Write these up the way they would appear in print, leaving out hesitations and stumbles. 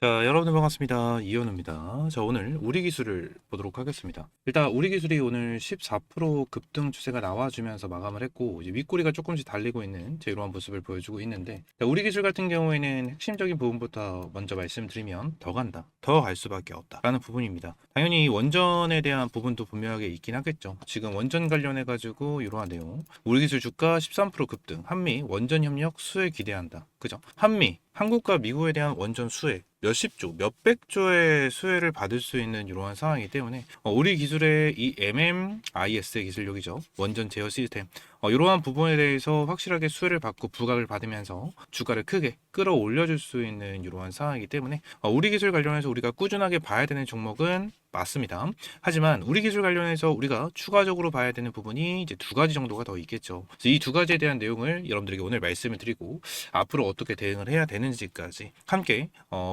자, 여러분들 반갑습니다. 이현우입니다. 자, 오늘 우리 기술을 보도록 하겠습니다. 일단 우리 기술이 오늘 14% 급등 추세가 나와주면서 마감을 했고, 이제 윗꼬리가 조금씩 달리고 있는 이러한 모습을 보여주고 있는데, 자, 우리 기술 같은 경우에는 핵심적인 부분부터 먼저 말씀드리면 더 간다, 더 갈 수밖에 없다라는 부분입니다. 당연히 원전에 대한 부분도 분명하게 있긴 하겠죠. 지금 원전 관련해 가지고 이러한 내용, 우리 기술 주가 13% 급등, 한미 원전 협력 수혜 기대한다. 그죠? 한미 한국과 미국에 대한 원전 수혜 몇십 조, 몇백 조의 수혜를 받을 수 있는 이러한 상황이기 때문에 우리 기술의 이 MMIS의 기술력이죠. 원전 제어 시스템. 이러한 부분에 대해서 확실하게 수혜를 받고 부각을 받으면서 주가를 크게 끌어올려줄 수 있는 이러한 상황이기 때문에 우리 기술 관련해서 우리가 꾸준하게 봐야 되는 종목은 맞습니다. 하지만 우리 기술 관련해서 우리가 추가적으로 봐야 되는 부분이 이제 두 가지 정도가 더 있겠죠. 이 두 가지에 대한 내용을 여러분들에게 오늘 말씀을 드리고 앞으로 어떻게 대응을 해야 되는지까지 함께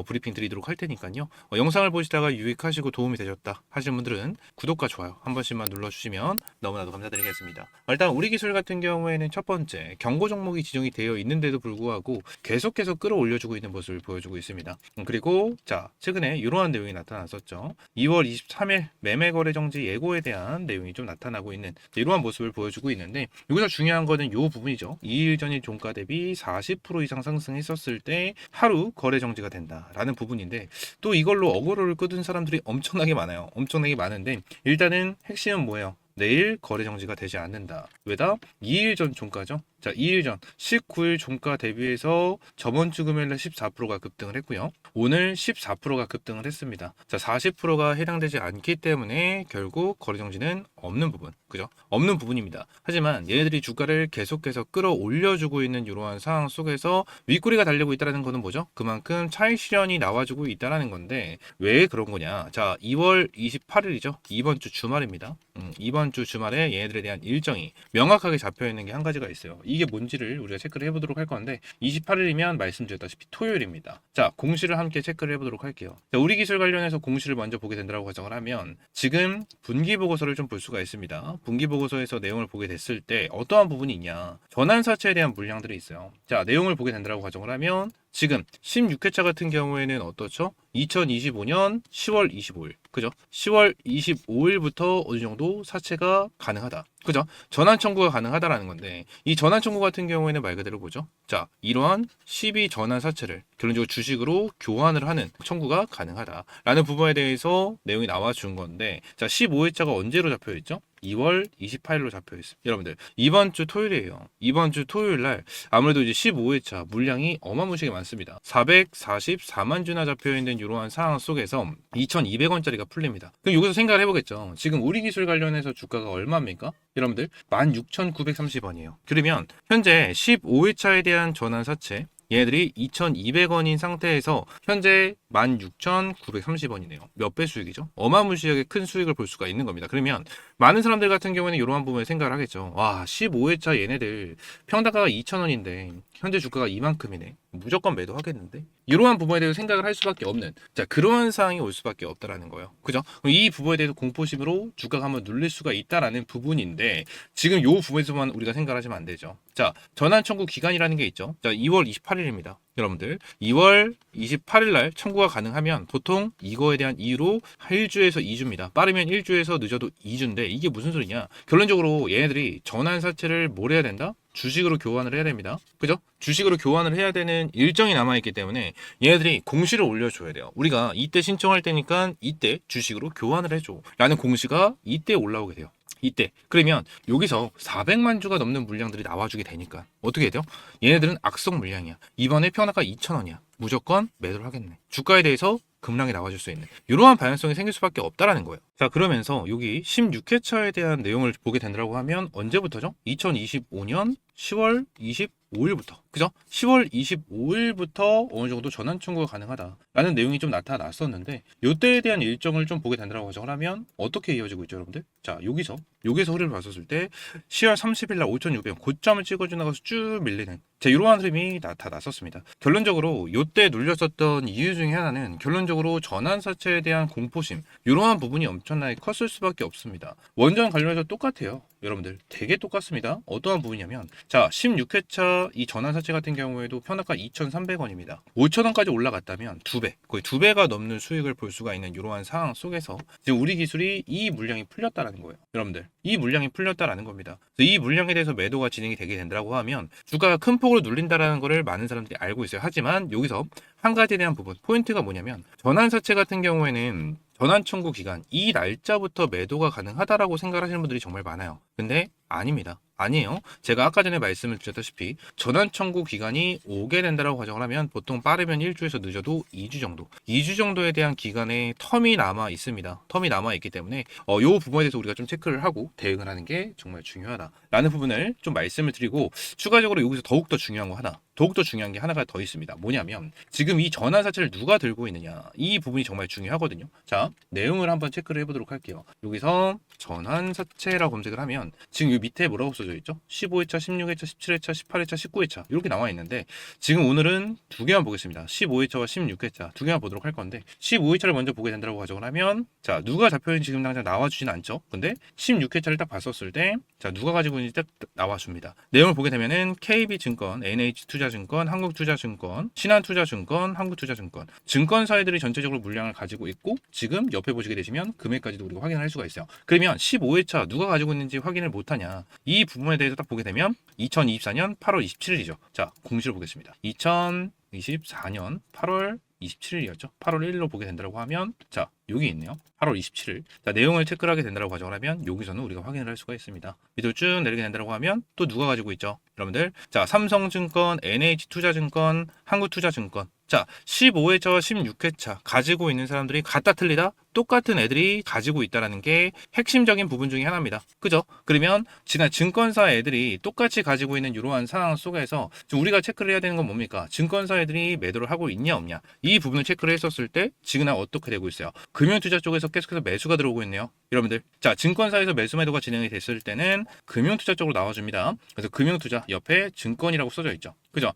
브리핑 드리도록 할 테니까요. 영상을 보시다가 유익하시고 도움이 되셨다 하시는 분들은 구독과 좋아요 한 번씩만 눌러주시면 너무나도 감사드리겠습니다. 일단 우리 기술 같은 경우에는 첫 번째 경고 종목이 지정이 되어 있는데도 불구하고 계속해서 끌어올려주고 있는 모습을 보여주고 있습니다. 그리고 자 최근에 이러한 내용이 나타났었죠. 2월 23일 매매 거래 정지 예고에 대한 내용이 좀 나타나고 있는 이러한 모습을 보여주고 있는데, 여기서 중요한 거는 이 부분이죠. 2일 전일 종가 대비 40% 이상 상승했었을 때 하루 거래 정지가 된다라는 부분인데, 또 이걸로 어그로를 끄는 사람들이 엄청나게 많아요. 엄청나게 많은데 일단은 핵심은 뭐예요? 내일 거래 정지가 되지 않는다. 왜다? 2일 전 종가죠. 자, 2일 전 19일 종가 대비해서 저번 주 금요일에 14%가 급등을 했고요. 오늘 14%가 급등을 했습니다. 자, 40%가 해당되지 않기 때문에 결국 거래 정지는 없는 부분. 그죠? 없는 부분입니다. 하지만 얘네들이 주가를 계속해서 끌어올려주고 있는 이러한 상황 속에서 윗꼬리가 달리고 있다는 거는 뭐죠? 그만큼 차익 실현이 나와주고 있다는 건데 왜 그런 거냐? 자, 2월 28일이죠. 이번 주 주말입니다. 이번 주 주말에 얘네들에 대한 일정이 명확하게 잡혀 있는 게 한 가지가 있어요. 이게 뭔지를 우리가 체크를 해보도록 할 건데 28일이면 말씀드렸다시피 토요일입니다. 자, 공시를 함께 체크를 해보도록 할게요. 자, 우리 기술 관련해서 공시를 먼저 보게 된다고 가정을 하면 지금 분기 보고서를 좀 볼 수가 있습니다. 분기 보고서에서 내용을 보게 됐을 때 어떠한 부분이 있냐? 전환사채에 대한 물량들이 있어요. 자, 내용을 보게 된다고 가정을 하면 지금 16회차 같은 경우에는 어떻죠? 2025년 10월 25일. 그죠? 10월 25일부터 어느 정도 사채가 가능하다. 그죠? 전환 청구가 가능하다라는 건데 이 전환 청구 같은 경우에는 말 그대로 뭐죠? 자, 이러한 12 전환 사채를 결론적으로 주식으로 교환을 하는 청구가 가능하다라는 부분에 대해서 내용이 나와 준 건데, 자, 15일자가 언제로 잡혀 있죠? 2월 28일로 잡혀 있습니다. 여러분들 이번 주 토요일이에요. 이번 주 토요일 날 아무래도 이제 15회차 물량이 어마무시하게 많습니다. 444만 주나 잡혀 있는 이러한 상황 속에서 2,200원짜리가 풀립니다. 그럼 여기서 생각을 해보겠죠. 지금 우리 기술 관련해서 주가가 얼마입니까? 여러분들 16,930원이에요. 그러면 현재 15회차에 대한 전환 사채 얘네들이 2,200원인 상태에서 현재 16,930원이네요. 몇 배 수익이죠? 어마무시하게 큰 수익을 볼 수가 있는 겁니다. 그러면 많은 사람들 같은 경우에는 이러한 부분에 생각을 하겠죠. 와, 15회차 얘네들 평당가가 2,000원인데 현재 주가가 이만큼이네. 무조건 매도하겠는데? 이러한 부분에 대해서 생각을 할 수밖에 없는, 자, 그러한 상황이 올 수밖에 없다라는 거예요. 그죠? 이 부분에 대해서 공포심으로 주가가 한번 눌릴 수가 있다라는 부분인데 지금 요 부분에서만 우리가 생각을 하시면 안 되죠. 자, 전환 청구 기간이라는 게 있죠. 자, 2월 28일입니다. 여러분들 2월 28일 날 청구가 가능하면 보통 이거에 대한 이유로 1주에서 2주입니다. 빠르면 1주에서 늦어도 2주인데 이게 무슨 소리냐? 결론적으로 얘네들이 전환 사채를 뭘 해야 된다? 주식으로 교환을 해야 됩니다. 그죠? 주식으로 교환을 해야 되는 일정이 남아있기 때문에 얘네들이 공시를 올려줘야 돼요. 우리가 이때 신청할 때니까 이때 주식으로 교환을 해줘 라는 공시가 이때 올라오게 돼요. 이때 그러면 여기서 400만 주가 넘는 물량들이 나와주게 되니까 어떻게 돼요? 얘네들은 악성 물량이야. 이번에 평당가 2,000원이야. 무조건 매도를 하겠네. 주가에 대해서 급락이 나와줄 수 있는 이러한 방향성이 생길 수밖에 없다라는 거예요. 자, 그러면서 여기 16회차에 대한 내용을 보게 된다고 하면 언제부터죠? 2025년 10월 25일부터 그죠? 10월 25일부터 어느 정도 전환 청구가 가능하다라는 내용이 좀 나타났었는데 이때에 대한 일정을 좀 보게 된다고 가정을 하면 어떻게 이어지고 있죠, 여러분들? 자, 여기서 흐름을 봤었을 때 10월 30일 날 5,600원 고점을 찍어주나가서 쭉 밀리는 자, 이러한 흐름이 나타났었습니다. 결론적으로 이때 눌렸었던 이유 중에 하나는 결론적으로 전환사채에 대한 공포심 이러한 부분이 엄청나게 컸을 수밖에 없습니다. 원전 관련해서 똑같아요. 여러분들 되게 똑같습니다. 어떠한 부분이냐면 자, 16회차 이 전환사채 같은 경우에도 편압가 2,300원입니다. 5,000원까지 올라갔다면 2배, 거의 2배가 넘는 수익을 볼 수가 있는 이러한 상황 속에서 지금 우리 기술이 이 물량이 풀렸다라는 거예요. 여러분들, 이 물량이 풀렸다라는 겁니다. 그래서 이 물량에 대해서 매도가 진행이 되게 된다고 하면 주가가 큰 폭으로 눌린다라는 거를 많은 사람들이 알고 있어요. 하지만 여기서 한 가지에 대한 부분, 포인트가 뭐냐면 전환사채 같은 경우에는 전환 청구 기간 이 날짜부터 매도가 가능하다라고 생각하시는 분들이 정말 많아요. 근데 아닙니다. 아니에요. 제가 아까 전에 말씀을 드렸다시피 전환 청구 기간이 오게 된다라고 가정을 하면 보통 빠르면 1주에서 늦어도 2주 정도, 2주 정도에 대한 기간의 텀이 남아 있습니다. 텀이 남아 있기 때문에 요 부분에 대해서 우리가 좀 체크를 하고 대응을 하는 게 정말 중요하다라는 부분을 좀 말씀을 드리고, 추가적으로 여기서 더욱더 중요한 거 하나, 더욱더 중요한 게 하나가 더 있습니다. 뭐냐면 지금 이 전환사채를 누가 들고 있느냐, 이 부분이 정말 중요하거든요. 자, 내용을 한번 체크를 해보도록 할게요. 여기서 전환사채라고 검색을 하면 지금 이 밑에 뭐라고 써져 있죠? 15회차, 16회차, 17회차, 18회차, 19회차 이렇게 나와 있는데 지금 오늘은 두 개만 보겠습니다. 15회차와 16회차 두 개만 보도록 할 건데 15회차를 먼저 보게 된다고 가정을 하면 자, 누가 잡혀있는지 지금 당장 나와주진 않죠. 근데 16회차를 딱 봤었을 때 자, 누가 가지고 있는지 딱 나와줍니다. 내용을 보게 되면은 KB증권, NH투자증권, 한국투자증권, 신한투자증권, 한국투자증권 증권사들이 전체적으로 물량을 가지고 있고 지금 옆에 보시게 되시면 금액까지도 우리가 확인할 수가 있어요. 그러면 15회차 누가 가지고 있는지 확인을 못하냐, 이 부분에 대해서 딱 보게 되면 2024년 8월 27일이죠. 자, 공시를 보겠습니다. 2024년 8월 27일이었죠. 8월 1일로 보게 된다고 하면 자, 여기 있네요. 8월 27일. 자, 내용을 체크를 하게 된다고 가정을 하면 여기서는 우리가 확인을 할 수가 있습니다. 밑으로 쭉 내리게 된다고 하면 또 누가 가지고 있죠? 여러분들. 자, 삼성증권, NH투자증권, 한국투자증권. 자, 15회차와 16회차 가지고 있는 사람들이 같다 틀리다? 똑같은 애들이 가지고 있다는 게 핵심적인 부분 중에 하나입니다. 그죠? 그러면 지난 증권사 애들이 똑같이 가지고 있는 이러한 상황 속에서 지금 우리가 체크를 해야 되는 건 뭡니까? 증권사 애들이 매도를 하고 있냐 없냐, 이 부분을 체크를 했었을 때 지금 어떻게 되고 있어요? 금융투자 쪽에서 계속해서 매수가 들어오고 있네요. 여러분들, 자, 증권사에서 매도가 진행이 됐을 때는 금융투자 쪽으로 나와줍니다. 그래서 금융투자 옆에 증권이라고 써져 있죠. 그죠?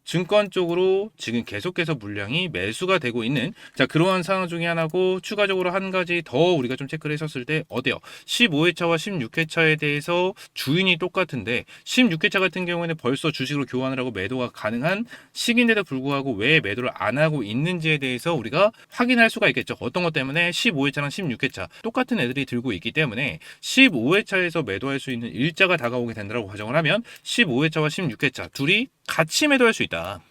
증권 쪽으로 지금 계속해서 물량이 매수가 되고 있는 자, 그러한 상황 중에 하나고, 추가적으로 한 가지 더 우리가 좀 체크를 했었을 때 어때요? 15회차와 16회차에 대해서 주인이 똑같은데 16회차 같은 경우에는 벌써 주식으로 교환을 하고 매도가 가능한 시기인데도 불구하고 왜 매도를 안 하고 있는지에 대해서 우리가 확인할 수가 있겠죠. 어떤 것 때문에 15회차랑 16회차 똑같은 애들이 들고 있기 때문에 15회차에서 매도할 수 있는 일자가 다가오게 된다고 가정을 하면 15회차와 16회차 둘이 같이 매도할 수 있다.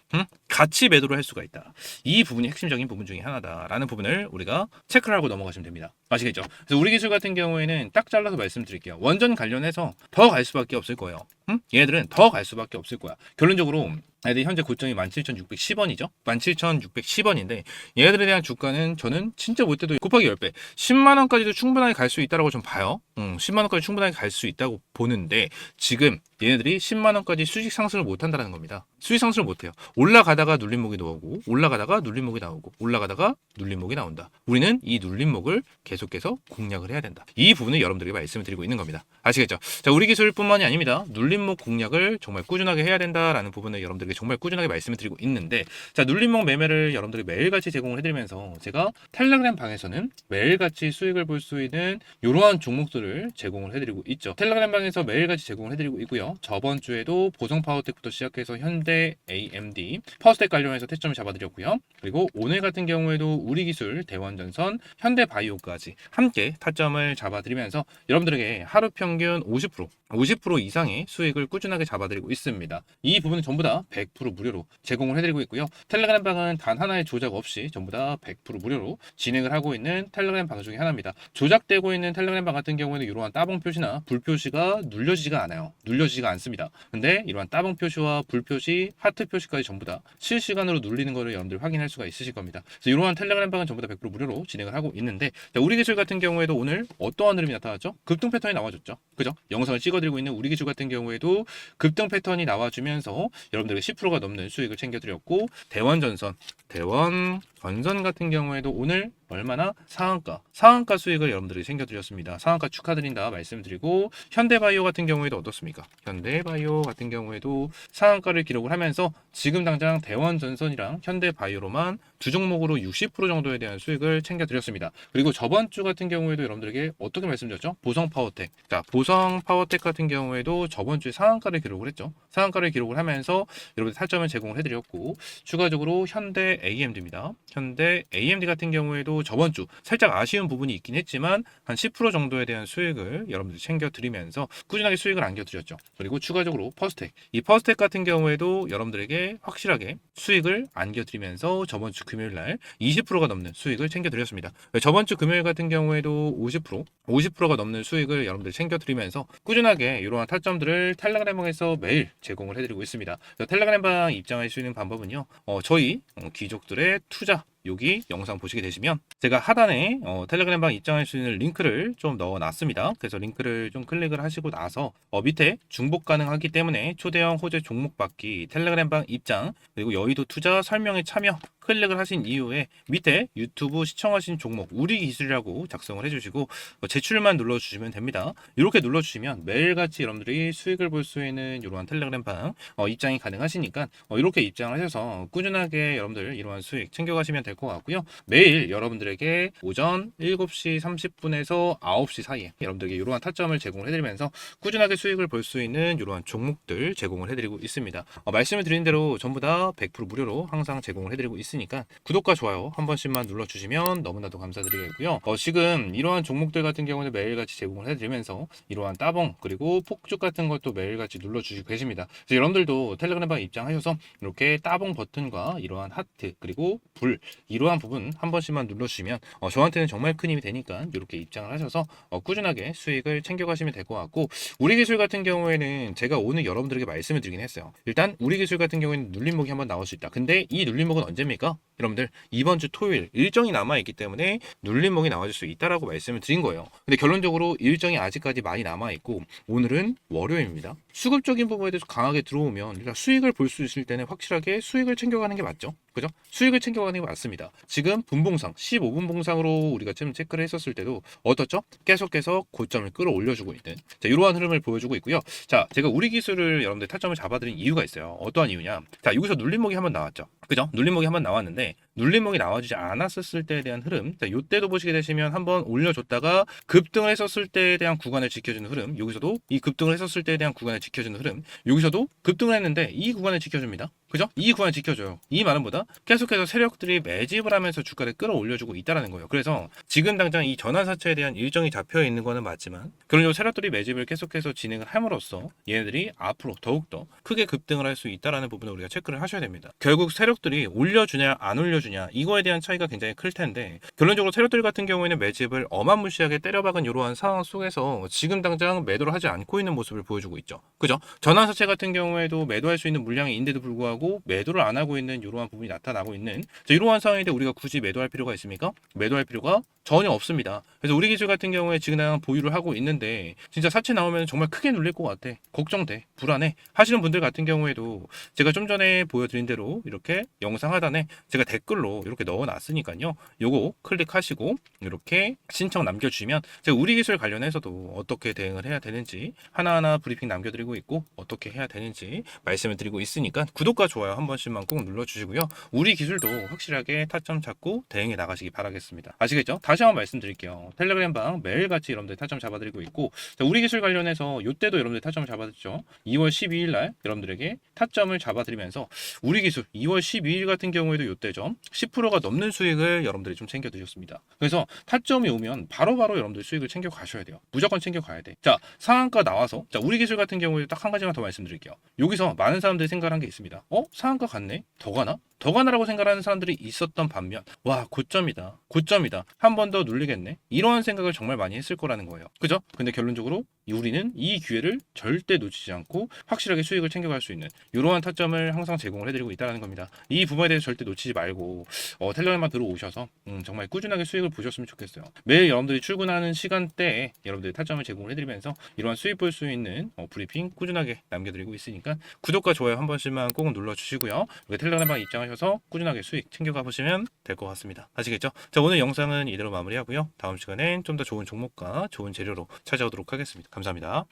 같이 매도를 할 수가 있다. 이 부분이 핵심적인 부분 중에 하나다라는 부분을 우리가 체크를 하고 넘어가시면 됩니다. 아시겠죠? 그래서 우리 기술 같은 경우에는 딱 잘라서 말씀드릴게요. 원전 관련해서 더 갈 수밖에 없을 거예요. 얘네들은 더 갈 수밖에 없을 거야. 결론적으로 얘들 현재 고점이 17,610원이죠. 17,610원인데 얘네들에 대한 주가는 저는 진짜 못 돼도 곱하기 10배, 10만 원까지도 충분하게 갈 수 있다고 좀 봐요. 10만 원까지 충분하게 갈 수 있다고 보는데 지금 얘네들이 10만 원까지 수직 상승을 못 한다는 겁니다. 수직 상승을 못 해요. 올라가다가 눌림목이 나오고 올라가다가 눌림목이 나오고 올라가다가 눌림목이 나온다. 우리는 이 눌림목을 계속해서 공략을 해야 된다. 이 부분을 여러분들에게 말씀을 드리고 있는 겁니다. 아시겠죠? 자, 우리 기술뿐만이 아닙니다. 눌림목 공략을 정말 꾸준하게 해야 된다라는 부분을 여러분들에게 정말 꾸준하게 말씀을 드리고 있는데, 자, 눌림목 매매를 여러분들이 매일같이 제공을 해드리면서 제가 텔레그램 방에서는 매일같이 수익을 볼 수 있는 이러한 종목들을 제공을 해드리고 있죠. 텔레그램 방에서 매일같이 제공을 해드리고 있고요. 저번 주에도 보성 파워텍부터 시작해서 현대, AMD, 파워스텍 관련해서 태점을 잡아드렸고요. 그리고 오늘 같은 경우에도 우리기술, 대원전선, 현대바이오까지 함께 타점을 잡아드리면서 여러분들에게 하루 평균 50% 이상의 수익을 꾸준하게 잡아드리고 있습니다. 이 부분은 전부 다 100% 무료로 제공을 해드리고 있고요. 텔레그램 방은 단 하나의 조작 없이 전부 다 100% 무료로 진행을 하고 있는 텔레그램 방 중에 하나입니다. 조작되고 있는 텔레그램 방 같은 경우에는 이러한 따봉 표시나 불 표시가 눌려지지가 않아요. 눌려지지가 않습니다. 근데 이러한 따봉 표시와 불 표시, 하트 표시까지 전부 다 실시간으로 눌리는 거를 여러분들 확인할 수가 있으실 겁니다. 그래서 이러한 텔레그램 방은 전부 다 100% 무료로 진행을 하고 있는데, 자, 우리 기술 같은 경우에도 오늘 어떠한 흐름이 나타났죠? 급등 패턴이 나와줬죠. 그죠? 영상을 찍어드리고 있는 우리 기술 같은 경우에도 급등 패턴이 나와주면서 여러분들에게 10%가 넘는 수익을 챙겨드렸고, 대원전선 건선 같은 경우에도 오늘 얼마나 상한가 수익을 여러분들이 챙겨드렸습니다. 상한가 축하드린다 말씀드리고, 현대바이오 같은 경우에도 어떻습니까? 현대바이오 같은 경우에도 상한가를 기록을 하면서 지금 당장 대원전선이랑 현대바이오로만 두 종목으로 60% 정도에 대한 수익을 챙겨드렸습니다. 그리고 저번 주 같은 경우에도 여러분들에게 어떻게 말씀드렸죠? 보성파워텍. 자, 보성파워텍 같은 경우에도 저번 주에 상한가를 기록을 했죠. 상한가를 기록을 하면서 여러분들 타점을 제공을 해드렸고, 추가적으로 현대 AMD입니다. 현대 AMD 같은 경우에도 저번 주 살짝 아쉬운 부분이 있긴 했지만 한 10% 정도에 대한 수익을 여러분들 챙겨드리면서 꾸준하게 수익을 안겨드렸죠. 그리고 추가적으로 퍼스텍. 이 퍼스텍 같은 경우에도 여러분들에게 확실하게 수익을 안겨드리면서 저번 주 금요일 날 20%가 넘는 수익을 챙겨드렸습니다. 저번 주 금요일 같은 경우에도 50%가 넘는 수익을 여러분들 챙겨드리면서 꾸준하게 이러한 타점들을 텔레그램방에서 매일 제공을 해드리고 있습니다. 텔레그램방 입장할 수 있는 방법은요, 저희 귀족들의 투자 여기 영상 보시게 되시면 제가 하단에 텔레그램방 입장할 수 있는 링크를 좀 넣어놨습니다. 그래서 링크를 좀 클릭을 하시고 나서 밑에 중복 가능하기 때문에 초대형 호재 종목 받기 텔레그램방 입장 그리고 여의도 투자 설명에 참여 클릭을 하신 이후에 밑에 유튜브 시청하신 종목 우리 기술이라고 작성을 해주시고 제출만 눌러주시면 됩니다. 이렇게 눌러주시면 매일같이 여러분들이 수익을 볼 수 있는 이러한 텔레그램방 입장이 가능하시니까 이렇게 입장을 하셔서 꾸준하게 여러분들 이러한 수익 챙겨가시면 될 것 같고요. 매일 여러분들에게 오전 7시 30분에서 9시 사이에 여러분들에게 이러한 타점을 제공을 해드리면서 꾸준하게 수익을 볼 수 있는 이러한 종목들 제공을 해드리고 있습니다. 말씀을 드린 대로 전부 다 100% 무료로 항상 제공을 해드리고 있으니까 구독과 좋아요 한 번씩만 눌러주시면 너무나도 감사드리겠고요. 지금 이러한 종목들 같은 경우는 매일같이 제공을 해드리면서 이러한 따봉 그리고 폭죽 같은 것도 매일같이 눌러주시고 계십니다. 그래서 여러분들도 텔레그램방 입장하셔서 이렇게 따봉 버튼과 이러한 하트 그리고 불 이러한 부분 한 번씩만 눌러주시면 저한테는 정말 큰 힘이 되니까 이렇게 입장을 하셔서 꾸준하게 수익을 챙겨가시면 될 것 같고, 우리 기술 같은 경우에는 제가 오늘 여러분들에게 말씀을 드리긴 했어요. 일단 우리 기술 같은 경우에는 눌림목이 한번 나올 수 있다. 근데 이 눌림목은 언제입니까? 여러분들 이번 주 토요일 일정이 남아있기 때문에 눌림목이 나와줄 수 있다라고 말씀을 드린 거예요. 근데 결론적으로 일정이 아직까지 많이 남아있고 오늘은 월요일입니다. 수급적인 부분에 대해서 강하게 들어오면 우리가 수익을 볼 수 있을 때는 확실하게 수익을 챙겨가는 게 맞죠. 그죠? 수익을 챙겨가는 게 맞습니다. 지금 분봉상 15분 봉상으로 우리가 지금 체크를 했었을 때도 어떻죠? 계속해서 고점을 끌어올려주고 있는 이러한 흐름을 보여주고 있고요. 자, 제가 우리 기술을 여러분들 타점을 잡아드린 이유가 있어요. 어떠한 이유냐? 자, 여기서 눌림목이 한번 나왔죠. 그죠? 눌림목이 한번 나왔는데 눌림목이 나와주지 않았을 때에 대한 흐름, 자, 이때도 보시게 되시면 한번 올려줬다가 급등을 했었을 때에 대한 구간을 지켜주는 흐름, 여기서도 이 급등을 했었을 때에 대한 구간을 지켜주는 흐름, 여기서도 급등을 했는데 이 구간을 지켜줍니다. 그죠? 이 구간을 지켜줘요. 이 말은보다 계속해서 세력들이 매집을 하면서 주가를 끌어올려주고 있다는 거예요. 그래서 지금 당장 이 전환사채에 대한 일정이 잡혀 있는 거는 맞지만 그런 세력들이 매집을 계속해서 진행을 함으로써 얘네들이 앞으로 더욱더 크게 급등을 할 수 있다는 부분을 우리가 체크를 하셔야 됩니다. 결국 세력들이 올려주냐 안 올려주냐 이거에 대한 차이가 굉장히 클 텐데 결론적으로 세력들 같은 경우에는 매집을 어마무시하게 때려박은 이러한 상황 속에서 지금 당장 매도를 하지 않고 있는 모습을 보여주고 있죠. 그죠? 전환사채 같은 경우에도 매도할 수 있는 물량이 있는데도 불구하고 매도를 안 하고 있는 이러한 부분이 나타나고 있는 이러한 상황인데 우리가 굳이 매도할 필요가 있습니까? 매도할 필요가 전혀 없습니다. 그래서 우리 기술 같은 경우에 지금 보유를 하고 있는데 진짜 사채 나오면 정말 크게 눌릴 것 같아. 걱정돼. 불안해. 하시는 분들 같은 경우에도 제가 좀 전에 보여드린 대로 이렇게 영상 하단에 제가 댓글로 이렇게 넣어놨으니까요. 요거 클릭하시고 이렇게 신청 남겨주시면 제가 우리 기술 관련해서도 어떻게 대응을 해야 되는지 하나하나 브리핑 남겨드리고 있고 어떻게 해야 되는지 말씀을 드리고 있으니까 구독과 좋아요 한 번씩만 꼭 눌러주시고요. 우리 기술도 확실하게 타점 잡고 대응해 나가시기 바라겠습니다. 아시겠죠? 다시 한번 말씀드릴게요. 텔레그램방 매일같이 여러분들 타점 잡아드리고 있고 자, 우리 기술 관련해서 이때도 여러분들 타점을 잡아드렸죠. 2월 12일 날 여러분들에게 타점을 잡아드리면서 우리 기술 2월 12일 같은 경우에도 이때죠. 10%가 넘는 수익을 여러분들이 좀 챙겨드렸습니다. 그래서 타점이 오면 바로바로 여러분들 수익을 챙겨 가셔야 돼요. 무조건 챙겨 가야 돼. 자, 상한가 나와서 자, 우리 기술 같은 경우에 딱 한 가지만 더 말씀드릴게요. 여기서 많은 사람들이 생각한 게 있습니다. 상한가 갔네? 더 가나? 더 가나라고 생각하는 사람들이 있었던 반면 와 고점이다 한 번 더 눌리겠네 이러한 생각을 정말 많이 했을 거라는 거예요. 그죠? 근데 결론적으로 우리는 이 기회를 절대 놓치지 않고 확실하게 수익을 챙겨갈 수 있는 이러한 타점을 항상 제공을 해드리고 있다는 겁니다. 이 부분에 대해서 절대 놓치지 말고 텔레그램만 들어오셔서 정말 꾸준하게 수익을 보셨으면 좋겠어요. 매일 여러분들이 출근하는 시간대에 여러분들이 타점을 제공을 해드리면서 이러한 수익 볼 수 있는 브리핑 꾸준하게 남겨드리고 있으니까 구독과 좋아요 한 번씩만 꼭 눌러주시고요. 텔레그램방 입장하셔서 꾸준하게 수익 챙겨가 보시면 될 것 같습니다. 아시겠죠? 자, 오늘 영상은 이대로 마무리하고요. 다음 시간엔 좀 더 좋은 종목과 좋은 재료로 찾아오도록 하겠습니다. 감사합니다.